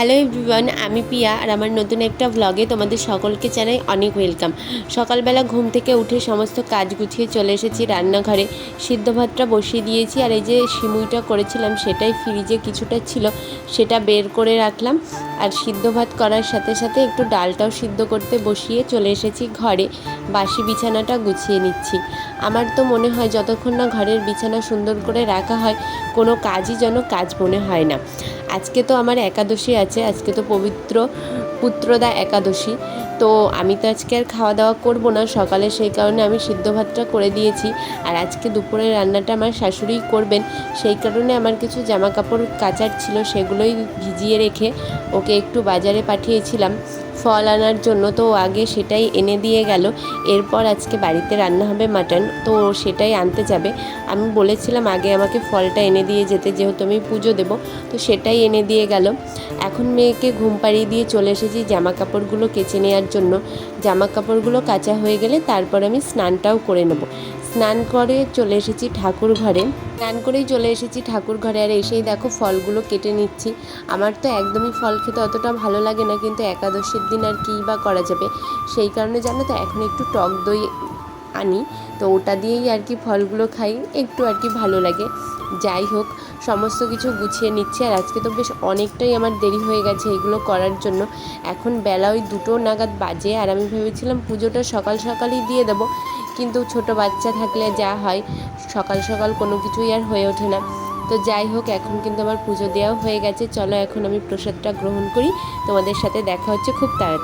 Hello everyone, আমি পিয়া আর আমার নতুন একটা ভ্লগে তোমাদের সকলকে জানাই অনেক ওয়েলকাম। সকালবেলা ঘুম থেকে উঠে সমস্ত কাজ গুছিয়ে চলে এসেছি রান্নাঘরে। সিদ্ধ ভাতটা বসিয়ে দিয়েছি আর এই যে সিমুইটা করেছিলাম সেটাই ফ্রিজে কিছুটা ছিল, সেটা বের করে রাখলাম। আর সিদ্ধ ভাত করার সাথে সাথে একটু ডালটাও সিদ্ধ করতে বসিয়ে চলে এসেছি ঘরে। বাসি বিছানাটা গুছিয়ে নিচ্ছি। আমার তো মনে হয় যতক্ষণ না ঘরের বিছানা সুন্দর করে রাখা হয় কোনো কাজই যেন কাজ মনে হয় না। আজকে তো আমার একাদশী আছে, আজকে তো পবিত্র পুত্রদা একাদশী। তো আমি তো আজকে আর খাওয়া দাওয়া করব না সকালে, সেই কারণে আমি সিদ্ধ ভাতটা করে দিয়েছি। আর আজকে দুপুরের রান্নাটা আমার শাশুড়িই করবেন, সেই কারণে আমার কিছু জামা কাপড় কাচার ছিল, সেগুলোই ভিজিয়ে রেখে ওকে একটু বাজারে পাঠিয়েছিলাম ফল আনার জন্য। তো আগে সেটাই এনে দিয়ে গেল। এরপর আজকে বাড়িতে রান্না হবে মাটন, তো সেটাই আনতে যাবে। আমি বলেছিলাম আগে আমাকে ফলটা এনে দিয়ে যেতে, যেহেতু আমি পুজো দেবো। তো সেটাই এনে দিয়ে গেল। এখন মেয়েকে ঘুম পাড়িয়ে দিয়ে চলে এসেছি জামা কাপড়গুলো কেচে নেওয়ার জন্য। জামা কাপড়গুলো কাচা হয়ে গেলে তারপর আমি স্নানটাও করে নেব। স্নান করে চলে এসেছি ঠাকুর ঘরে। স্নান করেই চলে এসেছি ঠাকুর ঘরে, আর এসেই দেখো ফলগুলো কেটে নিচ্ছি। আমার তো একদমই ফল খেতে অতটা ভালো লাগে না, কিন্তু একাদশীর দিন আর কী বা করা যাবে, সেই কারণে জানো তো এখন একটু টক দই আনি, তো ওটা দিয়েই আর কি ফলগুলো খাই, একটু আর কি ভালো লাগে। যাই হোক, সমস্ত কিছু গুছিয়ে নিচ্ছি। আর আজকে তো বেশ অনেকটাই আমার দেরি হয়ে গেছে এগুলো করার জন্য। এখন বেলা ওই 2টো নাগাদ বাজে, আর আমি ভেবেছিলাম পুজোটা সকাল সকালই দিয়ে দেবো, কিন্তু ছোট বাচ্চা থাকলে যা হয়, সকাল সকাল কোনো কিছুই আর হয়ে ওঠে না। তো যাই হোক, এখন কিন্তু আমার পুজো দেওয়াও হয়ে গেছে। চলো এখন আমি প্রসাদটা গ্রহণ করি, তোমাদের সাথে দেখা হচ্ছে খুব তাড়াতাড়ি।